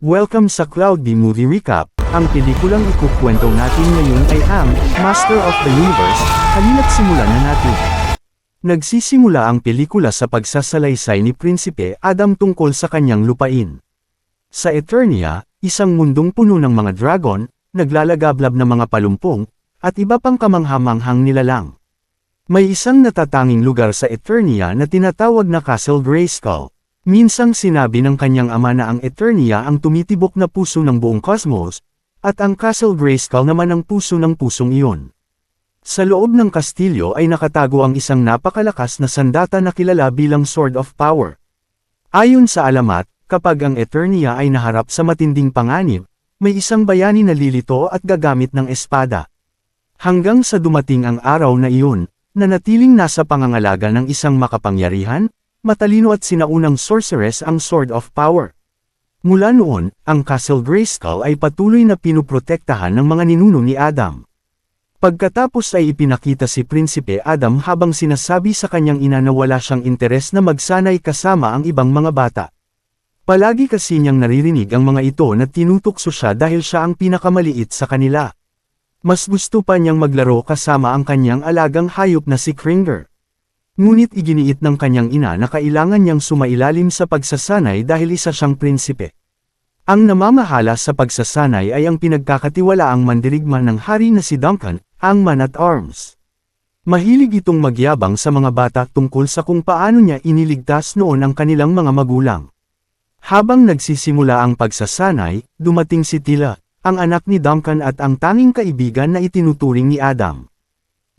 Welcome sa Cloudy Movie Recap. Ang pelikulang ikukwento natin ngayon ay ang Master of the Universe. Halina't simulan na natin. Nagsisimula ang pelikula sa pagsasalaysay ni Prinsipe Adam tungkol sa kanyang lupain. Sa Eternia, isang mundong puno ng mga dragon, naglalagablab na mga palumpong, at iba pang kamanghamanghang nilalang. May isang natatanging lugar sa Eternia na tinatawag na Castle Grayskull. Minsang sinabi ng kanyang ama na ang Eternia ang tumitibok na puso ng buong cosmos, at ang Castle Grayskull naman ang puso ng pusong iyon. Sa loob ng kastilyo ay nakatago ang isang napakalakas na sandata na kilala bilang Sword of Power. Ayon sa alamat, kapag ang Eternia ay naharap sa matinding panganib, may isang bayani na lilito at gagamit ng espada. Hanggang sa dumating ang araw na iyon, nanatiling nasa pangangalaga ng isang makapangyarihan, matalino at sinaunang sorceress ang Sword of Power. Mula noon, ang Castle Grayskull ay patuloy na pinuprotektahan ng mga ninuno ni Adam. Pagkatapos ay ipinakita si Prinsipe Adam habang sinasabi sa kanyang ina na wala siyang interes na magsanay kasama ang ibang mga bata. Palagi kasi niyang naririnig ang mga ito na tinutukso siya dahil siya ang pinakamaliit sa kanila. Mas gusto pa niyang maglaro kasama ang kanyang alagang hayop na si Kringer. Ngunit iginiit ng kanyang ina na kailangan niyang sumailalim sa pagsasanay dahil isa siyang prinsipe. Ang namamahala sa pagsasanay ay ang pinagkakatiwalaang mandirigma ng hari na si Duncan, ang man-at-arms. Mahilig itong magyabang sa mga bata tungkol sa kung paano niya iniligtas noon ang kanilang mga magulang. Habang nagsisimula ang pagsasanay, dumating si Tila, ang anak ni Duncan at ang tanging kaibigan na itinuturing ni Adam.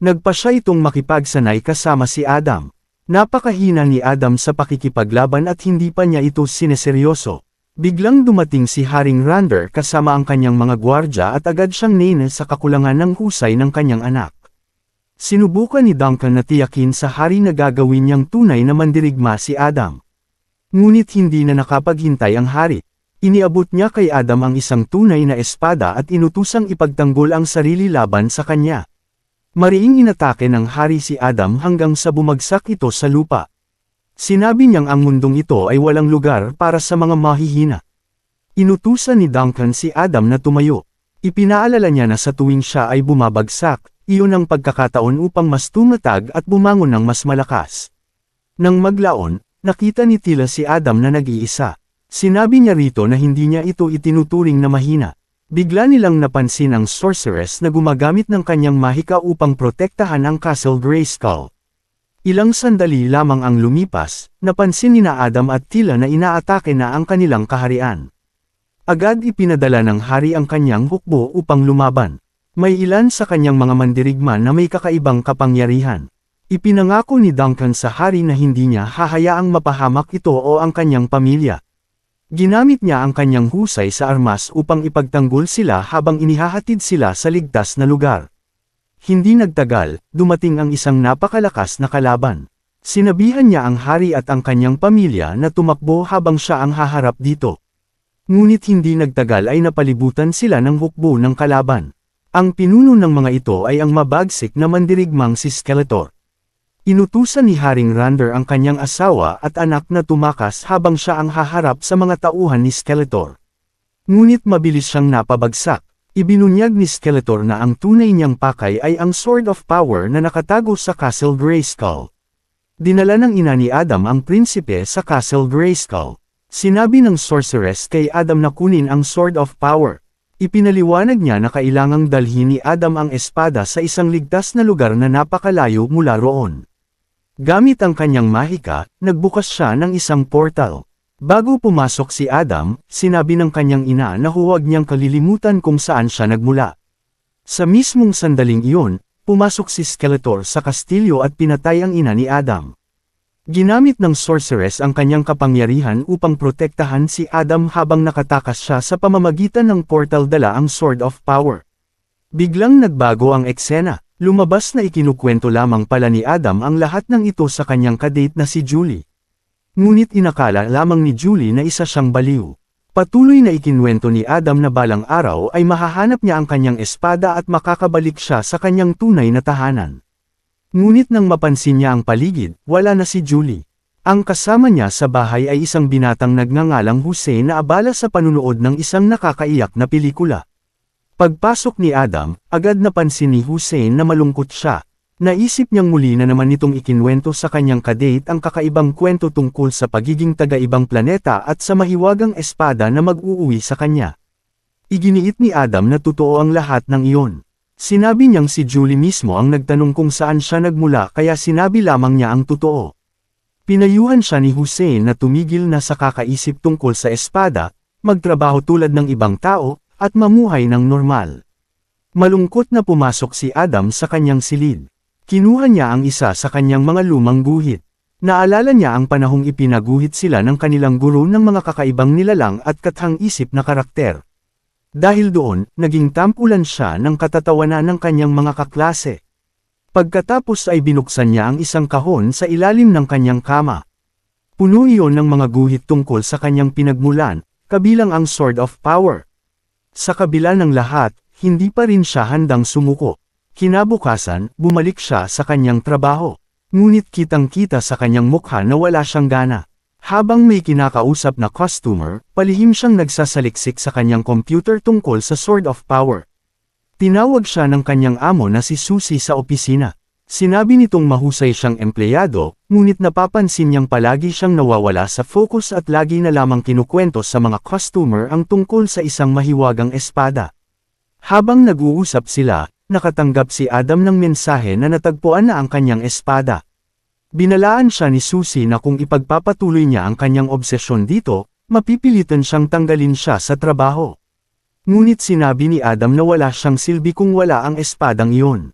Nagpa siya itong makipagsanay kasama si Adam. Napakahina ni Adam sa pakikipaglaban at hindi pa niya ito sineseryoso. Biglang dumating si Haring Rander kasama ang kanyang mga gwardya at agad siyang nene sa kakulangan ng husay ng kanyang anak. Sinubukan ni Duncan na tiyakin sa hari na gagawin niyang tunay na mandirigma si Adam. Ngunit hindi na nakapaghintay ang hari. Iniabot niya kay Adam ang isang tunay na espada at inutusang ipagtanggol ang sarili laban sa kanya. Mariing inatake ng hari si Adam hanggang sa bumagsak ito sa lupa. Sinabi niyang ang mundong ito ay walang lugar para sa mga mahihina. Inutusan ni Duncan si Adam na tumayo. Ipinaalala niya na sa tuwing siya ay bumabagsak, iyon ang pagkakataon upang mas tumatag at bumangon ng mas malakas. Nang maglaon, nakita ni Tila si Adam na nag-iisa. Sinabi niya rito na hindi niya ito itinuturing na mahina. Bigla nilang napansin ang sorceress na gumagamit ng kanyang mahika upang protektahan ang Castle Grayskull. Ilang sandali lamang ang lumipas, napansin ni Adam at Tila na inaatake na ang kanilang kaharian. Agad ipinadala ng hari ang kanyang hukbo upang lumaban. May ilan sa kanyang mga mandirigma na may kakaibang kapangyarihan. Ipinangako ni Duncan sa hari na hindi niya hahayaang mapahamak ito o ang kanyang pamilya. Ginamit niya ang kanyang husay sa armas upang ipagtanggol sila habang inihahatid sila sa ligtas na lugar. Hindi nagtagal, dumating ang isang napakalakas na kalaban. Sinabihan niya ang hari at ang kanyang pamilya na tumakbo habang siya ang haharap dito. Ngunit hindi nagtagal ay napalibutan sila ng hukbo ng kalaban. Ang pinuno ng mga ito ay ang mabagsik na mandirigmang si Skeletor. Inutusan ni Haring Rander ang kanyang asawa at anak na tumakas habang siya ang haharap sa mga tauhan ni Skeletor. Ngunit mabilis siyang napabagsak. Ibinunyag ni Skeletor na ang tunay niyang pakay ay ang Sword of Power na nakatago sa Castle Grayskull. Dinala ng ina ni Adam ang prinsipe sa Castle Grayskull. Sinabi ng sorceress kay Adam na kunin ang Sword of Power. Ipinaliwanag niya na kailangang dalhin ni Adam ang espada sa isang ligtas na lugar na napakalayo mula roon. Gamit ang kanyang mahika, nagbukas siya ng isang portal. Bago pumasok si Adam, sinabi ng kanyang ina na huwag niyang kalilimutan kung saan siya nagmula. Sa mismong sandaling iyon, pumasok si Skeletor sa kastilyo at pinatay ang ina ni Adam. Ginamit ng sorceress ang kanyang kapangyarihan upang protektahan si Adam habang nakatakas siya sa pamamagitan ng portal dala ang Sword of Power. Biglang nagbago ang eksena. Lumabas na ikinukwento lamang pala ni Adam ang lahat ng ito sa kanyang kadate na si Julie. Ngunit inakala lamang ni Julie na isa siyang baliw. Patuloy na ikinwento ni Adam na balang araw ay mahahanap niya ang kanyang espada at makakabalik siya sa kanyang tunay na tahanan. Ngunit nang mapansin niya ang paligid, wala na si Julie. Ang kasama niya sa bahay ay isang binatang nagngangalang Jose na abala sa panunood ng isang nakakaiyak na pelikula. Pagpasok ni Adam, agad napansin ni Hussein na malungkot siya. Naisip niyang muli na naman nitong ikinwento sa kanyang kadate ang kakaibang kwento tungkol sa pagiging taga-ibang planeta at sa mahiwagang espada na mag-uuwi sa kanya. Iginiit ni Adam na totoo ang lahat ng iyon. Sinabi niyang si Julie mismo ang nagtanong kung saan siya nagmula kaya sinabi lamang niya ang totoo. Pinayuhan siya ni Hussein na tumigil na sa kakaisip tungkol sa espada, magtrabaho tulad ng ibang tao, at mamuhay ng normal. Malungkot na pumasok si Adam sa kanyang silid. Kinuha niya ang isa sa kanyang mga lumang guhit. Naalala niya ang panahong ipinaguhit sila ng kanilang guro ng mga kakaibang nilalang at kathang-isip na karakter. Dahil doon, naging tampulan siya ng katatawanan ng kanyang mga kaklase. Pagkatapos ay binuksan niya ang isang kahon sa ilalim ng kanyang kama. Puno iyon ng mga guhit tungkol sa kanyang pinagmulan, kabilang ang Sword of Power. Sa kabila ng lahat, hindi pa rin siya handang sumuko. Kinabukasan, bumalik siya sa kanyang trabaho. Ngunit kitang-kita sa kanyang mukha na wala siyang gana. Habang may kinakausap na customer, palihim siyang nagsasaliksik sa kanyang computer tungkol sa Sword of Power. Tinawag siya ng kanyang amo na si Susie sa opisina. Sinabi nitong mahusay siyang empleyado, ngunit napapansin niyang palagi siyang nawawala sa focus at lagi na lamang kinukwento sa mga customer ang tungkol sa isang mahiwagang espada. Habang nag-uusap sila, nakatanggap si Adam ng mensahe na natagpuan na ang kanyang espada. Binalaan siya ni Susie na kung ipagpapatuloy niya ang kanyang obsesyon dito, mapipilitan siyang tanggalin siya sa trabaho. Ngunit sinabi ni Adam na wala siyang silbi kung wala ang espadang iyon.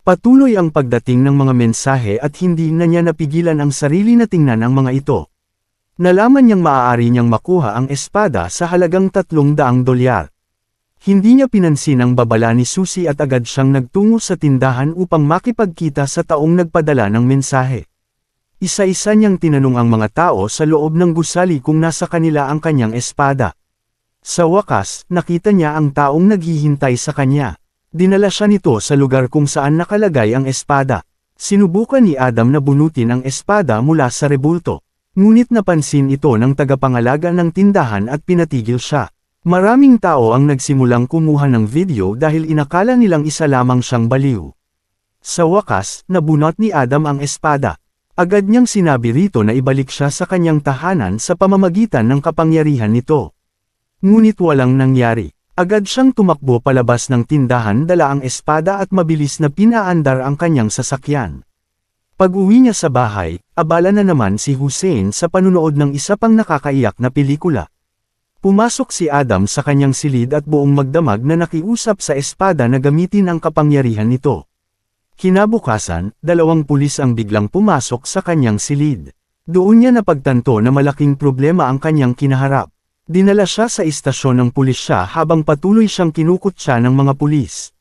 Patuloy ang pagdating ng mga mensahe at hindi na niya napigilan ang sarili na tingnan ang mga ito. Nalaman niyang maaari niyang makuha ang espada sa halagang $300. Hindi niya pinansin ang babala ni Susie at agad siyang nagtungo sa tindahan upang makipagkita sa taong nagpadala ng mensahe. Isa-isa niyang tinanong ang mga tao sa loob ng gusali kung nasa kanila ang kanyang espada. Sa wakas, nakita niya ang taong naghihintay sa kanya. Dinala siya nito sa lugar kung saan nakalagay ang espada. Sinubukan ni Adam na bunutin ang espada mula sa rebulto. Ngunit napansin ito ng tagapangalaga ng tindahan at pinatigil siya. Maraming tao ang nagsimulang kumuha ng video dahil inakala nilang isa lamang siyang baliw. Sa wakas, nabunot ni Adam ang espada. Agad niyang sinabi rito na ibalik siya sa kanyang tahanan sa pamamagitan ng kapangyarihan nito. Ngunit walang nangyari. Agad siyang tumakbo palabas ng tindahan dala ang espada at mabilis na pinaandar ang kanyang sasakyan. Pag-uwi niya sa bahay, abala na naman si Hussein sa panunood ng isa pang nakakaiyak na pelikula. Pumasok si Adam sa kanyang silid at buong magdamag na nakiusap sa espada na gamitin ang kapangyarihan nito. Kinabukasan, 2 pulis ang biglang pumasok sa kanyang silid. Doon niya napagtanto na malaking problema ang kanyang kinaharap. Dinala siya sa istasyon ng pulisya habang patuloy siyang kinukutya ng mga pulis.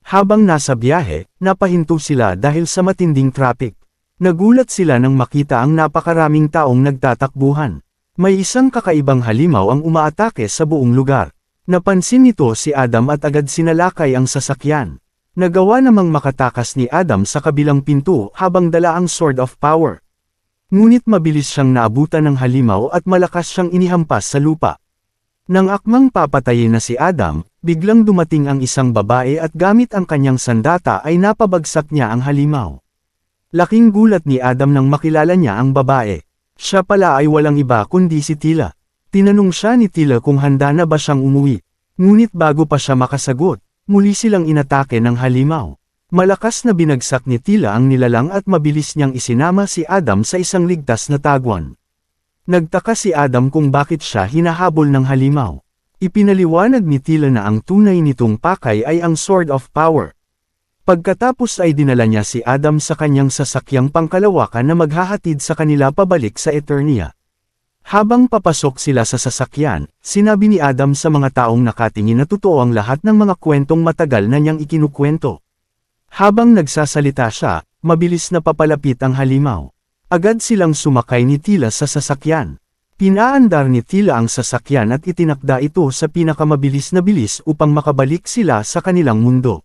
Habang nasa biyahe, napahinto sila dahil sa matinding traffic. Nagulat sila nang makita ang napakaraming taong nagtatakbuhan. May isang kakaibang halimaw ang umaatake sa buong lugar. Napansin nito si Adam at agad sinalakay ang sasakyan. Nagawa namang makatakas ni Adam sa kabilang pinto habang dala ang Sword of Power. Ngunit mabilis siyang naabutan ng halimaw at malakas siyang inihampas sa lupa. Nang akmang papatayin na si Adam, biglang dumating ang isang babae at gamit ang kanyang sandata ay napabagsak niya ang halimaw. Laking gulat ni Adam nang makilala niya ang babae. Siya pala ay walang iba kundi si Tila. Tinanong siya ni Tila kung handa na ba siyang umuwi. Ngunit bago pa siya makasagot, muli silang inatake ng halimaw. Malakas na binagsak ni Tila ang nilalang at mabilis niyang isinama si Adam sa isang ligtas na tagwan. Nagtaka si Adam kung bakit siya hinahabol ng halimaw. Ipinaliwanag ni Tila na ang tunay nitong pakay ay ang Sword of Power. Pagkatapos ay dinala niya si Adam sa kanyang sasakyang pangkalawakan na maghahatid sa kanila pabalik sa Eternia. Habang papasok sila sa sasakyan, sinabi ni Adam sa mga taong nakatingin na totoo ang lahat ng mga kwentong matagal na niyang ikinukwento. Habang nagsasalita siya, mabilis na papalapit ang halimaw. Agad silang sumakay ni Tila sa sasakyan. Pinaandar ni Tila ang sasakyan at itinakda ito sa pinakamabilis na bilis upang makabalik sila sa kanilang mundo.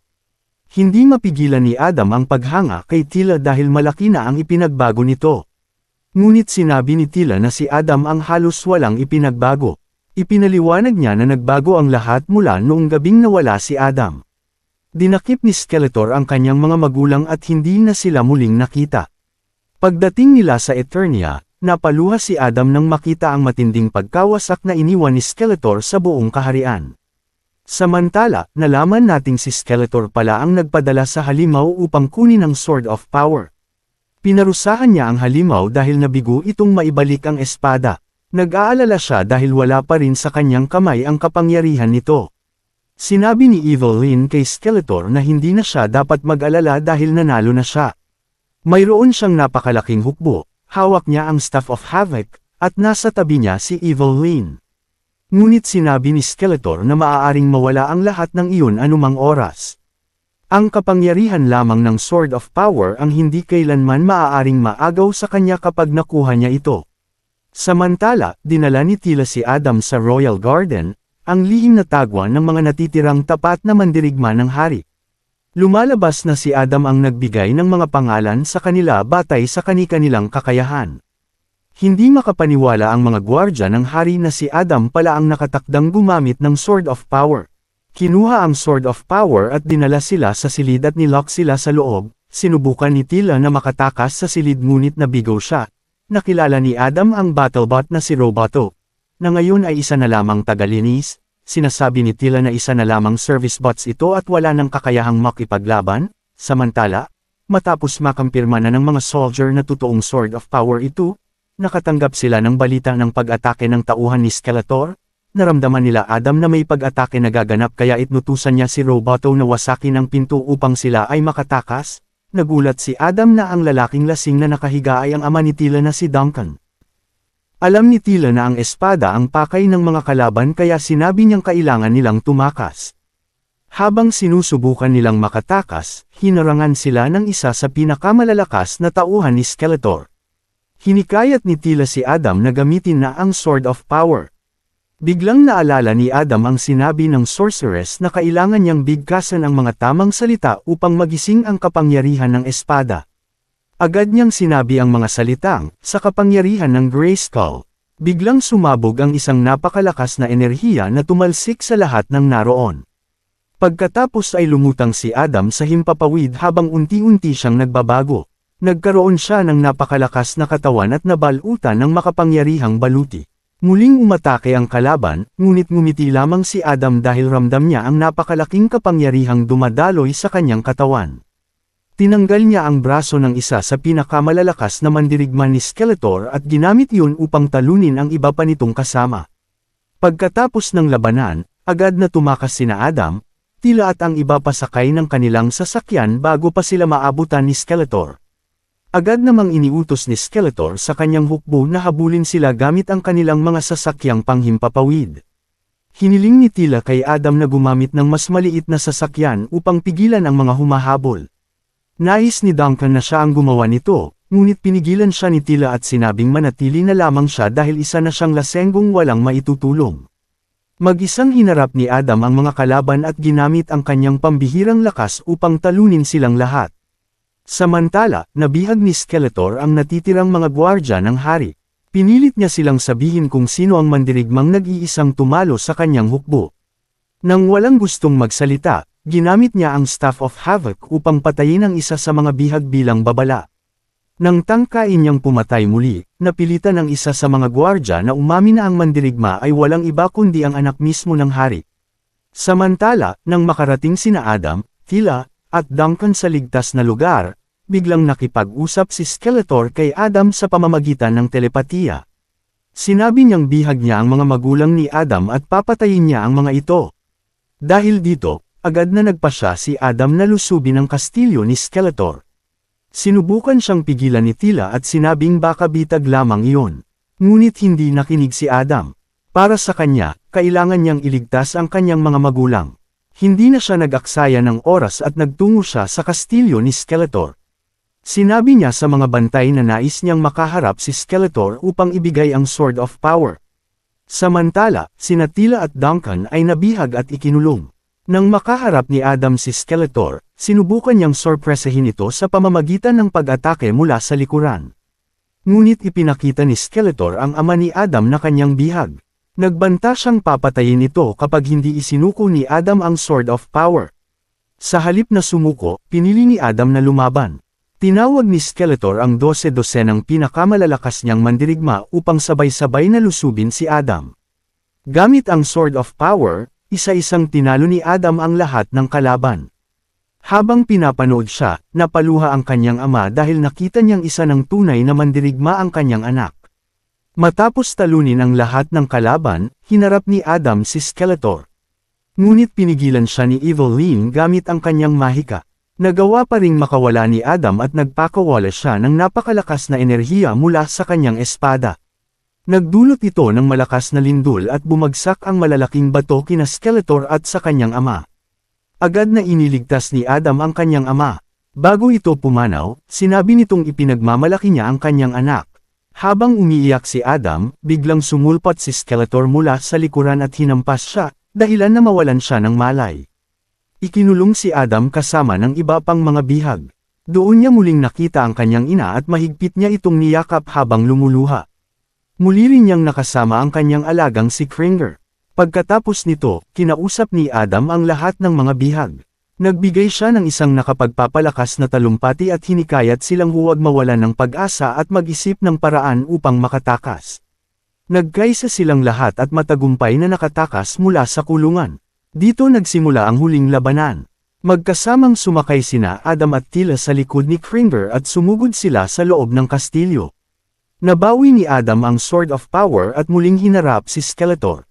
Hindi mapigilan ni Adam ang paghanga kay Tila dahil malaki na ang ipinagbago nito. Ngunit sinabi ni Tila na si Adam ang halos walang ipinagbago. Ipinaliwanag niya na nagbago ang lahat mula noong gabing nawala si Adam. Dinakip ni Skeletor ang kanyang mga magulang at hindi na sila muling nakita. Pagdating nila sa Eternia, napaluha si Adam nang makita ang matinding pagkawasak na iniwan ni Skeletor sa buong kaharian. Samantala, nalaman nating si Skeletor pala ang nagpadala sa halimaw upang kunin ang Sword of Power. Pinarusahan niya ang halimaw dahil nabigo itong maibalik ang espada. Nag-aalala siya dahil wala pa rin sa kanyang kamay ang kapangyarihan nito. Sinabi ni Evelyn kay Skeletor na hindi na siya dapat mag-alala dahil nanalo na siya. Mayroon siyang napakalaking hukbo, hawak niya ang Staff of Havoc, at nasa tabi niya si Evelyn. Ngunit sinabi ni Skeletor na maaaring mawala ang lahat ng iyon anumang oras. Ang kapangyarihan lamang ng Sword of Power ang hindi kailanman maaaring maagaw sa kanya kapag nakuha niya ito. Samantala, dinala ni Tila si Adam sa Royal Garden, ang lihim na tagwan ng mga natitirang tapat na mandirigma ng hari. Lumalabas na si Adam ang nagbigay ng mga pangalan sa kanila batay sa kani-kanilang kakayahan. Hindi makapaniwala ang mga gwardya ng hari na si Adam pala ang nakatakdang gumamit ng Sword of Power. Kinuha ang Sword of Power at dinala sila sa silid at nilock sila sa loob. Sinubukan ni Tila na makatakas sa silid ngunit nabigo siya. Nakilala ni Adam ang battlebot na si Roboto, na ngayon ay isa na lamang tagalinis. Sinasabi ni Tila na isa na lamang service bots ito at wala nang kakayahang makipaglaban. Samantala, matapos makampirma na ng mga soldier na totoong Sword of Power ito, nakatanggap sila ng balita ng pag-atake ng tauhan ni Skeletor. Naramdaman nila Adam na may pag-atake na gaganap kaya itnutusan niya si Roboto na wasakin ang pinto upang sila ay makatakas. Nagulat si Adam na ang lalaking lasing na nakahiga ay ang ama ni Tila na si Duncan. Alam ni Tila na ang espada ang pakay ng mga kalaban kaya sinabi niyang kailangan nilang tumakas. Habang sinusubukan nilang makatakas, hinarangan sila ng isa sa pinakamalalakas na tauhan ni Skeletor. Hinikayat ni Tila si Adam na gamitin na ang Sword of Power. Biglang naalala ni Adam ang sinabi ng sorceress na kailangan niyang bigkasan ang mga tamang salita upang magising ang kapangyarihan ng espada. Agad niyang sinabi ang mga salitang, sa kapangyarihan ng Grayskull. Biglang sumabog ang isang napakalakas na enerhiya na tumalsik sa lahat ng naroon. Pagkatapos ay lumutang si Adam sa himpapawid habang unti-unti siyang nagbabago. Nagkaroon siya ng napakalakas na katawan at nabalutan ng makapangyarihang baluti. Muling umatake ang kalaban, ngunit ngumiti lamang si Adam dahil ramdam niya ang napakalaking kapangyarihang dumadaloy sa kanyang katawan. Tinanggal niya ang braso ng isa sa pinakamalalakas na mandirigma ni Skeletor at ginamit yun upang talunin ang iba pa nitong kasama. Pagkatapos ng labanan, agad na tumakas sina Adam, Tila at ang iba pa sakay ng kanilang sasakyan bago pa sila maabutan ni Skeletor. Agad namang iniutos ni Skeletor sa kanyang hukbo na habulin sila gamit ang kanilang mga sasakyang panghimpapawid. Hiniling ni Tila kay Adam na gumamit ng mas maliit na sasakyan upang pigilan ang mga humahabol. Nais ni Duncan na siya ang gumawa nito, ngunit pinigilan siya ni Tila at sinabing manatili na lamang siya dahil isa na siyang lasenggong walang maitutulong. Mag-isang hinarap ni Adam ang mga kalaban at ginamit ang kanyang pambihirang lakas upang talunin silang lahat. Samantala, nabihag ni Skeletor ang natitirang mga gwardya ng hari. Pinilit niya silang sabihin kung sino ang mandirigmang nag-iisang tumalo sa kanyang hukbo. Nang walang gustong magsalita, ginamit niya ang Staff of Havoc upang patayin ang isa sa mga bihag bilang babala. Nang tangkain niyang pumatay muli, napilitan ang isa sa mga gwardya na umamin na ang mandirigma ay walang iba kundi ang anak mismo ng hari. Samantala, nang makarating sina Adam, Tila, at Duncan sa ligtas na lugar, biglang nakipag-usap si Skeletor kay Adam sa pamamagitan ng telepatiya. Sinabi niyang bihag niya ang mga magulang ni Adam at papatayin niya ang mga ito. Dahil dito, agad na nagpasya si Adam na lusubin ang kastilyo ni Skeletor. Sinubukan siyang pigilan ni Tila at sinabing baka bitag lamang iyon. Ngunit hindi nakinig si Adam. Para sa kanya, kailangan niyang iligtas ang kanyang mga magulang. Hindi na siya nag-aksaya ng oras at nagtungo siya sa kastilyo ni Skeletor. Sinabi niya sa mga bantay na nais niyang makaharap si Skeletor upang ibigay ang Sword of Power. Samantala, sina Tila at Duncan ay nabihag at ikinulong. Nang makaharap ni Adam si Skeletor, sinubukan niyang sorpresahin ito sa pamamagitan ng pag-atake mula sa likuran. Ngunit ipinakita ni Skeletor ang ama ni Adam na kanyang bihag. Nagbanta siyang papatayin ito kapag hindi isinuko ni Adam ang Sword of Power. Sa halip na sumuko, pinili ni Adam na lumaban. Tinawag ni Skeletor ang 12-dosenang pinakamalalakas niyang mandirigma upang sabay-sabay na lusubin si Adam. Gamit ang Sword of Power, isa-isang tinalo ni Adam ang lahat ng kalaban. Habang pinapanood siya, napaluha ang kanyang ama dahil nakita niyang isa ng tunay na mandirigma ang kanyang anak. Matapos talunin ang lahat ng kalaban, hinarap ni Adam si Skeletor. Ngunit pinigilan siya ni Evelyn gamit ang kanyang mahika. Nagawa pa ring makawala ni Adam at nagpakawala siya ng napakalakas na enerhiya mula sa kanyang espada. Nagdulot ito ng malakas na lindol at bumagsak ang malalaking bato kina Skeletor at sa kanyang ama. Agad na iniligtas ni Adam ang kanyang ama. Bago ito pumanaw, sinabi nitong ipinagmamalaki niya ang kanyang anak. Habang umiiyak si Adam, biglang sumulpat si Skeletor mula sa likuran at hinampas siya, dahilan na mawalan siya ng malay. Ikinulong si Adam kasama ng iba pang mga bihag. Doon niya muling nakita ang kanyang ina at mahigpit niya itong niyakap habang lumuluha. Muli rin niyang nakasama ang kanyang alagang si Kringer. Pagkatapos nito, kinausap ni Adam ang lahat ng mga bihag. Nagbigay siya ng isang nakapagpapalakas na talumpati at hinikayat silang huwag mawalan ng pag-asa at mag-isip ng paraan upang makatakas. Nagkaisa silang lahat at matagumpay na nakatakas mula sa kulungan. Dito nagsimula ang huling labanan. Magkasamang sumakay sina Adam at Tila sa likod ni Kringer at sumugod sila sa loob ng kastilyo. Nabawi ni Adam ang Sword of Power at muling hinarap si Skeletor.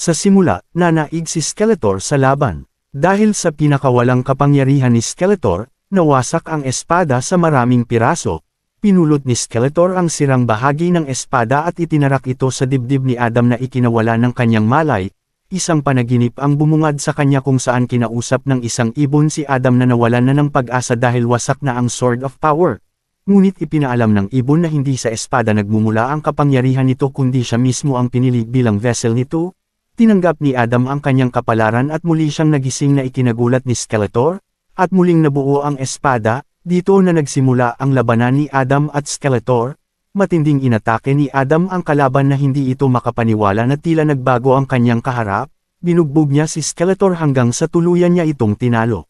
Sa simula, nanaig si Skeletor sa laban. Dahil sa pinakawalang kapangyarihan ni Skeletor, nawasak ang espada sa maraming piraso. Pinulot ni Skeletor ang sirang bahagi ng espada at itinarak ito sa dibdib ni Adam na ikinawala ng kanyang malay. Isang panaginip ang bumungad sa kanya kung saan kinausap ng isang ibon si Adam na nawalan na ng pag-asa dahil wasak na ang Sword of Power. Ngunit ipinaalam ng ibon na hindi sa espada nagmumula ang kapangyarihan nito kundi siya mismo ang pinili bilang vessel nito. Tinanggap ni Adam ang kanyang kapalaran at muli siyang nagising na ikinagulat ni Skeletor, at muling nabuo ang espada. Dito na nagsimula ang labanan ni Adam at Skeletor. Matinding inatake ni Adam ang kalaban na hindi ito makapaniwala na tila nagbago ang kanyang kaharap, binugbog niya si Skeletor hanggang sa tuluyan niya itong tinalo.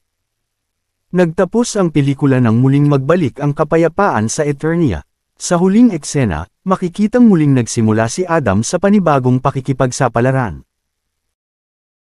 Nagtapos ang pelikula nang muling magbalik ang kapayapaan sa Eternia. Sa huling eksena, makikitang muling nagsimula si Adam sa panibagong pakikipagsapalaran.